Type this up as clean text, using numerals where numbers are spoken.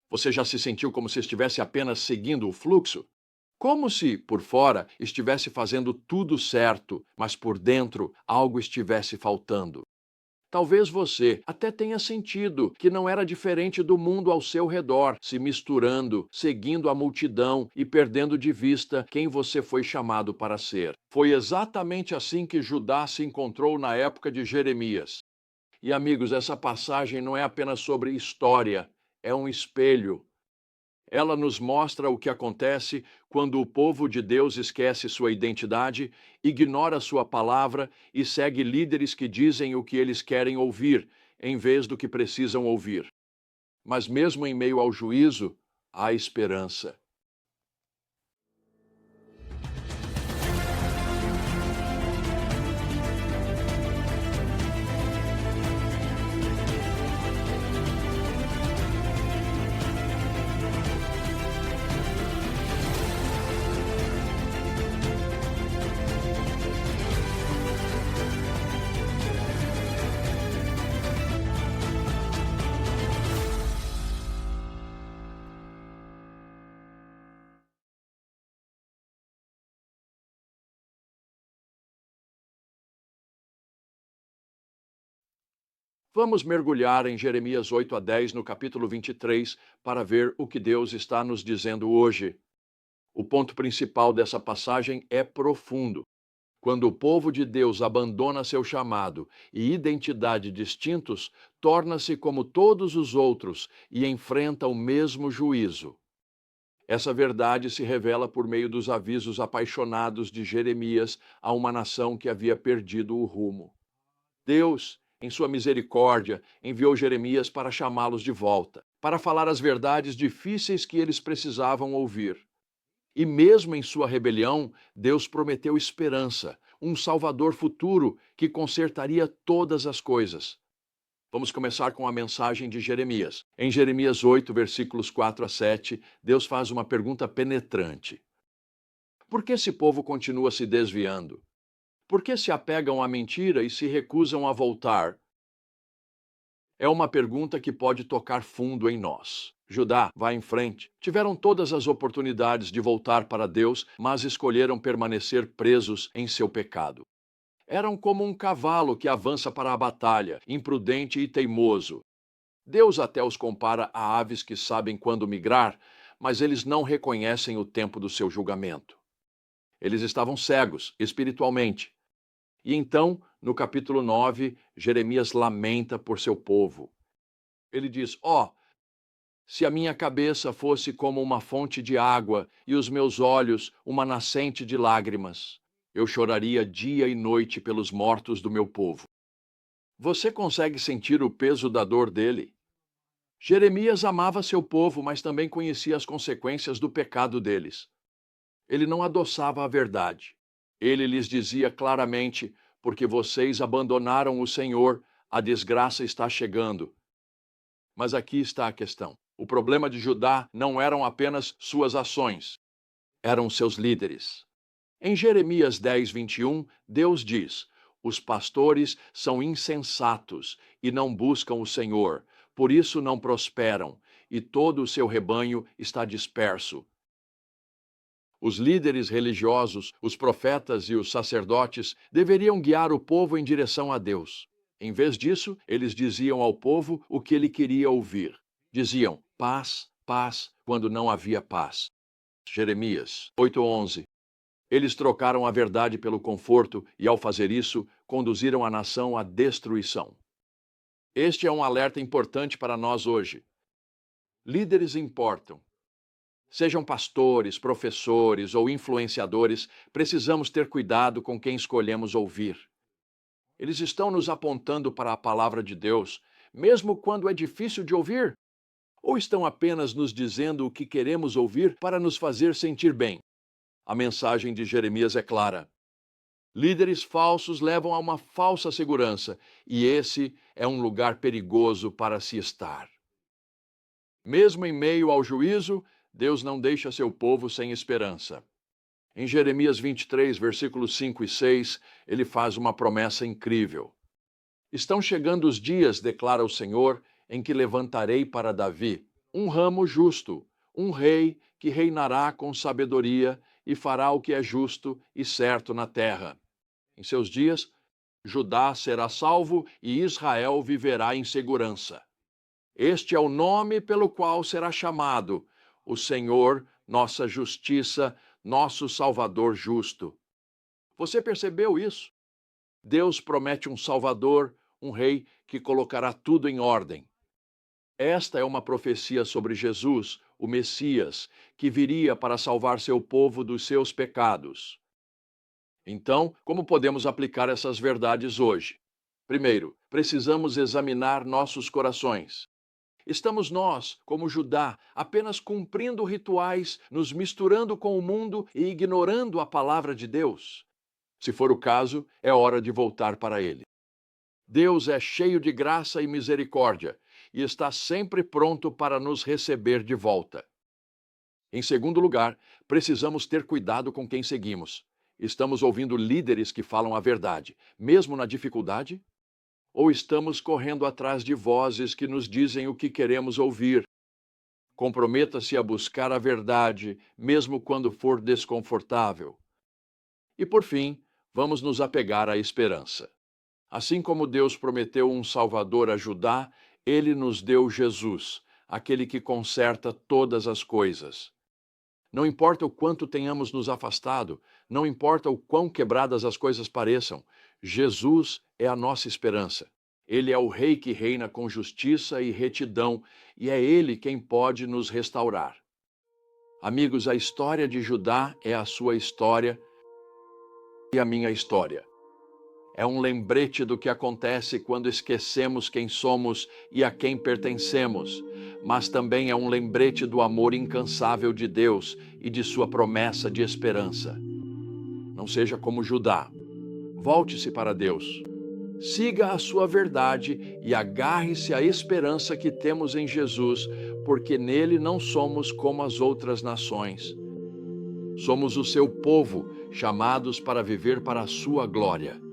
Você já se sentiu como se estivesse apenas seguindo o fluxo? Como se, por fora, estivesse fazendo tudo certo, mas por dentro algo estivesse faltando. Talvez você até tenha sentido que não era diferente do mundo ao seu redor, se misturando, seguindo a multidão e perdendo de vista quem você foi chamado para ser. Foi exatamente assim que Judá se encontrou na época de Jeremias. E amigos, essa passagem não é apenas sobre história, é um espelho. Ela nos mostra o que acontece quando o povo de Deus esquece sua identidade, ignora sua palavra e segue líderes que dizem o que eles querem ouvir, em vez do que precisam ouvir. Mas mesmo em meio ao juízo, há esperança. Vamos mergulhar em Jeremias 8 a 10, no capítulo 23, para ver o que Deus está nos dizendo hoje. O ponto principal dessa passagem é profundo. Quando o povo de Deus abandona seu chamado e identidade distintos, torna-se como todos os outros e enfrenta o mesmo juízo. Essa verdade se revela por meio dos avisos apaixonados de Jeremias a uma nação que havia perdido o rumo. Deus, em sua misericórdia, enviou Jeremias para chamá-los de volta, para falar as verdades difíceis que eles precisavam ouvir. E mesmo em sua rebelião, Deus prometeu esperança, um Salvador futuro que consertaria todas as coisas. Vamos começar com a mensagem de Jeremias. Em Jeremias 8, versículos 4 a 7, Deus faz uma pergunta penetrante. Por que esse povo continua se desviando? Por que se apegam à mentira e se recusam a voltar? É uma pergunta que pode tocar fundo em nós. Judá, vá em frente. Tiveram todas as oportunidades de voltar para Deus, mas escolheram permanecer presos em seu pecado. Eram como um cavalo que avança para a batalha, imprudente e teimoso. Deus até os compara a aves que sabem quando migrar, mas eles não reconhecem o tempo do seu julgamento. Eles estavam cegos espiritualmente. E então, no capítulo 9, Jeremias lamenta por seu povo. Ele diz: se a minha cabeça fosse como uma fonte de água e os meus olhos uma nascente de lágrimas, eu choraria dia e noite pelos mortos do meu povo. Você consegue sentir o peso da dor dele? Jeremias amava seu povo, mas também conhecia as consequências do pecado deles. Ele não adoçava a verdade. Ele lhes dizia claramente: porque vocês abandonaram o Senhor, a desgraça está chegando. Mas aqui está a questão. O problema de Judá não eram apenas suas ações, eram seus líderes. Em Jeremias 10, 21, Deus diz: os pastores são insensatos e não buscam o Senhor, por isso não prosperam, e todo o seu rebanho está disperso. Os líderes religiosos, os profetas e os sacerdotes deveriam guiar o povo em direção a Deus. Em vez disso, eles diziam ao povo o que ele queria ouvir. Diziam: paz, paz, quando não havia paz. Jeremias 8:11. Eles trocaram a verdade pelo conforto e, ao fazer isso, conduziram a nação à destruição. Este é um alerta importante para nós hoje. Líderes importam. Sejam pastores, professores ou influenciadores, precisamos ter cuidado com quem escolhemos ouvir. Eles estão nos apontando para a palavra de Deus, mesmo quando é difícil de ouvir? Ou estão apenas nos dizendo o que queremos ouvir para nos fazer sentir bem? A mensagem de Jeremias é clara. Líderes falsos levam a uma falsa segurança, e esse é um lugar perigoso para se estar. Mesmo em meio ao juízo, Deus não deixa seu povo sem esperança. Em Jeremias 23, versículos 5 e 6, ele faz uma promessa incrível. Estão chegando os dias, declara o Senhor, em que levantarei para Davi um ramo justo, um rei que reinará com sabedoria e fará o que é justo e certo na terra. Em seus dias, Judá será salvo e Israel viverá em segurança. Este é o nome pelo qual será chamado o Senhor, nossa justiça, nosso Salvador justo. Você percebeu isso? Deus promete um Salvador, um rei que colocará tudo em ordem. Esta é uma profecia sobre Jesus, o Messias, que viria para salvar seu povo dos seus pecados. Então, como podemos aplicar essas verdades hoje? Primeiro, precisamos examinar nossos corações. Estamos nós, como Judá, apenas cumprindo rituais, nos misturando com o mundo e ignorando a palavra de Deus? Se for o caso, é hora de voltar para Ele. Deus é cheio de graça e misericórdia e está sempre pronto para nos receber de volta. Em segundo lugar, precisamos ter cuidado com quem seguimos. Estamos ouvindo líderes que falam a verdade, mesmo na dificuldade? Ou estamos correndo atrás de vozes que nos dizem o que queremos ouvir? Comprometa-se a buscar a verdade, mesmo quando for desconfortável. E por fim, vamos nos apegar à esperança. Assim como Deus prometeu um Salvador a Judá, ele nos deu Jesus, aquele que conserta todas as coisas. Não importa o quanto tenhamos nos afastado, não importa o quão quebradas as coisas pareçam, Jesus é a nossa esperança. Ele é o Rei que reina com justiça e retidão, e é Ele quem pode nos restaurar. Amigos, a história de Judá é a sua história e a minha história. É um lembrete do que acontece quando esquecemos quem somos e a quem pertencemos, mas também é um lembrete do amor incansável de Deus e de sua promessa de esperança. Não seja como Judá. Volte-se para Deus. Siga a sua verdade e agarre-se à esperança que temos em Jesus, porque nele não somos como as outras nações. Somos o seu povo, chamados para viver para a sua glória.